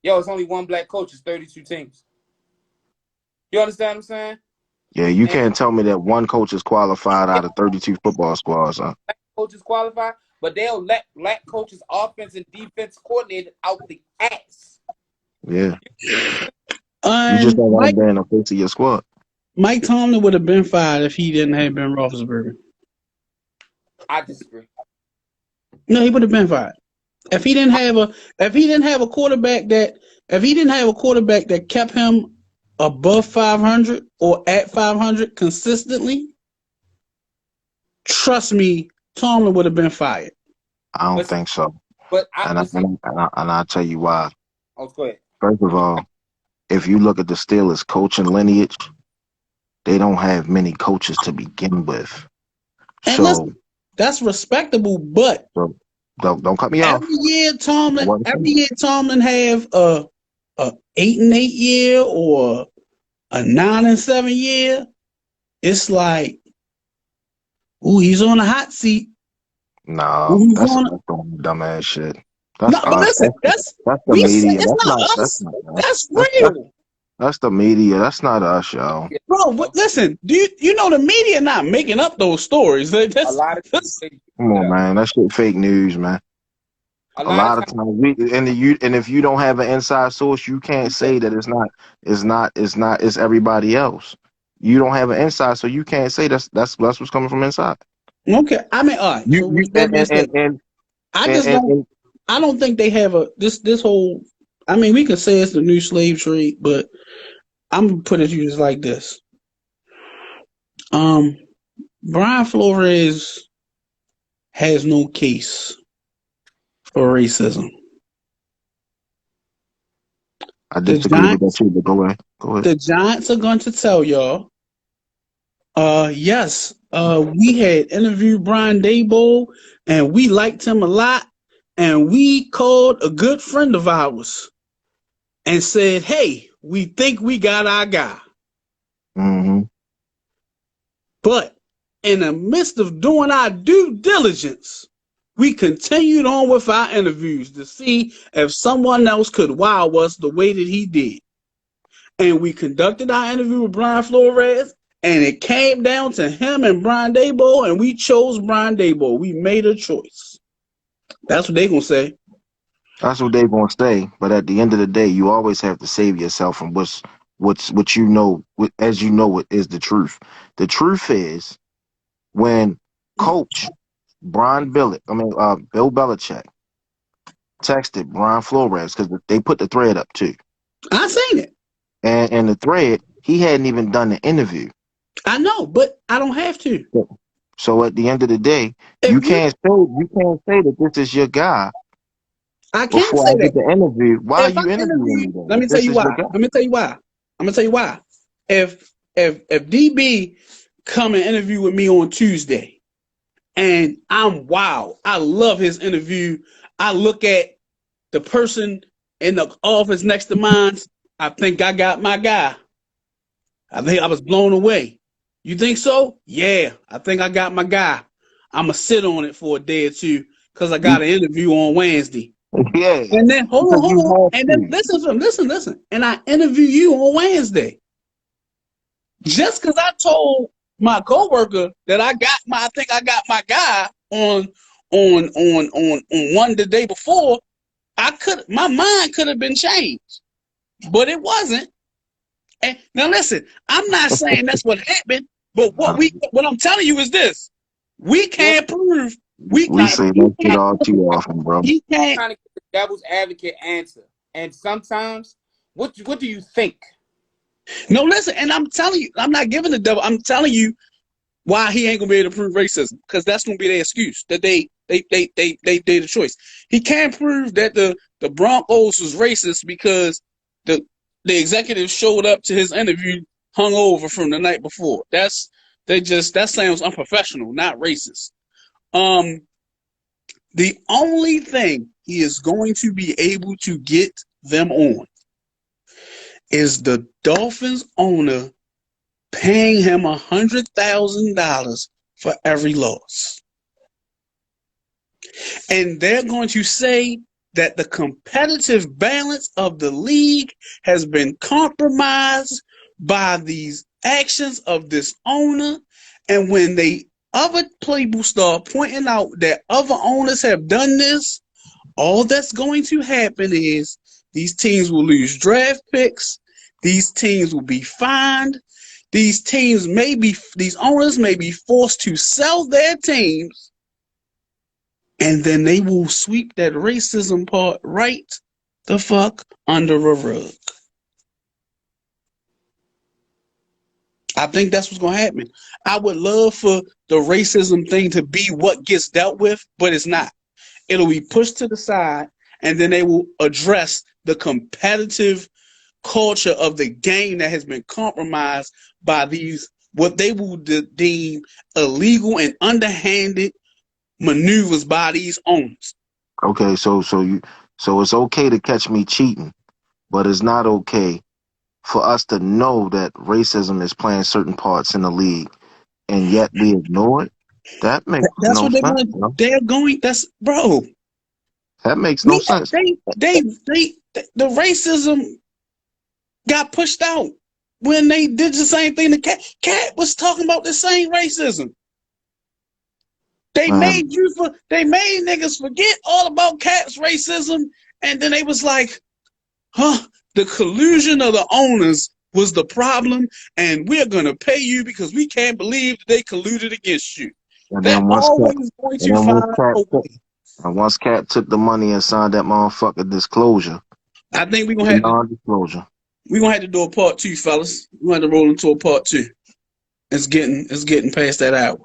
yo, it's only one black coach, it's 32 teams. You understand what I'm saying? Yeah, you And can't tell me that one coach is qualified out of 32 football squads, huh? black coaches qualify, but they'll let black coaches, offense and defense coordinated out the ass. Yeah. You just And don't want to be in the face of your squad. Mike Tomlin would have been fired if he didn't have Ben Roethlisberger. I disagree. No, he would have been fired if he didn't have a quarterback that kept him above 500 or at 500 consistently. Trust me, Tomlin would have been fired. I don't think so. But And I'll tell you why. Oh, go ahead. First of all, if you look at the Steelers' coaching lineage, they don't have many coaches to begin with. And So, listen, that's respectable, but don't cut me off. every year Tomlin have a 8-8 year or a 9-7 year. It's like, ooh, he's on a hot seat. No, that's dumbass shit. That's No, but us. listen, That's the we said media. it's That's not not. That's us. not us. That's That's real. that's the media. That's not us, y'all. Bro, but listen, do you know the media not making up those stories? A lot of Come on, man. That shit fake news, man. a A lot of lot of times times and if you don't have an inside source, you can't say that it's everybody else. You don't have an inside, so you can't say that's what's coming from inside. Okay, I mean, all right. You So you with that being said, and I don't think they have this whole. I mean, we can say it's the new slave trade, but I'm gonna put it to you just like this. Um, Brian Flores has no case for racism. I The disagree with that Giants, too, but go ahead. Go ahead. the Giants are going to tell y'all. Yes. We had interviewed Brian Daboll, and we liked him a lot, and we called a good friend of ours and said, "Hey, we think we got our guy." Mm-hmm. But in the midst of doing our due diligence, we continued on with our interviews to see if someone else could wow us the way that he did. And we conducted our interview with Brian Flores, and it came down to him and Brian Daboll, and we chose Brian Daboll. We made a choice. That's what they gonna say. That's what they're gonna say. But at the end of the day, you always have to save yourself from what you know, as you know, it is the truth. The truth is when Coach Bill Belichick texted Brian Flores because they put the thread up too, I seen it. and in the thread he hadn't even done the interview. I know, but I don't have to. So at the end of the day, If you you, can't say that this is your guy I can't before say I that. get the interview. Why are If I you interviewing interview, me then? let me If tell this you is why. your guy, I'm gonna tell you why. If DB come and interview with me on Tuesday, and I'm wow, I love his interview. I look at the person in the office next to mine. I think I got my guy. I think I was blown away. You think so? Yeah, I think I got my guy. I'm going to sit on it for a day or two because I got You, an interview on Wednesday. yeah, And then, because you hold on. have And then, to. listen to him, listen. And I interview you on Wednesday. Just because I told my coworker that I think I got my guy on one the day before, my mind could have been changed, but it wasn't. And now listen, I'm not saying that's what happened, but what I'm telling you is this: we Well, can't prove we We can't say he that shit can't all too often, bro. he can't. trying to get the devil's advocate answer, and sometimes, what do you think? No, listen, and I'm telling you, I'm not giving the devil. I'm telling you why he ain't gonna be able to prove racism, because that's gonna be their excuse that they did a choice. He can't prove that the Broncos was racist because the the executive showed up to his interview hungover from the night before. That sounds unprofessional, not racist. Um, the only thing he is going to be able to get them on is the Dolphins owner paying him $100,000 for every loss. And they're going to say that the competitive balance of the league has been compromised by these actions of this owner. And when other people start pointing out that other owners have done this, all that's going to happen is these teams will lose draft picks. These teams will be fined. These owners may be forced to sell their teams, and then they will sweep that racism part right the fuck under a rug. I think that's what's going to happen. I would love for the racism thing to be what gets dealt with, but it's not. It'll be pushed to the side, and then they will address the competitive culture of the game that has been compromised by these what they will deem illegal and underhanded maneuvers by these owners. Okay, so it's okay to catch me cheating, but it's not okay for us to know that racism is playing certain parts in the league and yet we ignore it. That makes That's no what they're sense, going. bro. They're going. That's bro. That makes no We sense. the racism got pushed out when they did the same thing. The cat was talking about the same racism. Man, They made niggas forget all about Cat's racism, and then they was like, huh, the collusion of the owners was the problem, and we're gonna pay you because we can't believe that they colluded against you. and They're then always going to find a way. once Cat took the money and signed that motherfucker disclosure, I think non-disclosure. we're gonna have to do a part two, fellas. We're gonna have to roll into a part two. It's getting past that hour.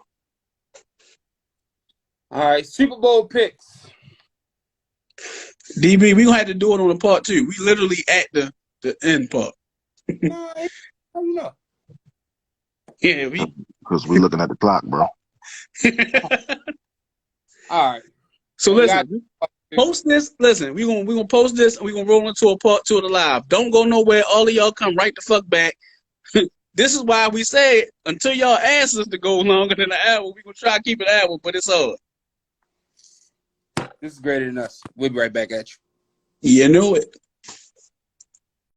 All right, Super Bowl picks. DB, we're gonna have to do it on a part two. We literally at the end part. No, I don't know. Yeah, we Because we looking at the clock, bro. All right. So listen, got- post this. Listen, we're gonna post this and we're gonna roll into a part two of the live. Don't go nowhere. All of y'all come right the fuck back. This is why we say until y'all ask us to go longer than an hour, we're gonna try to keep it an hour, but it's hard. This is greater than us. We'll be right back at you. You know it.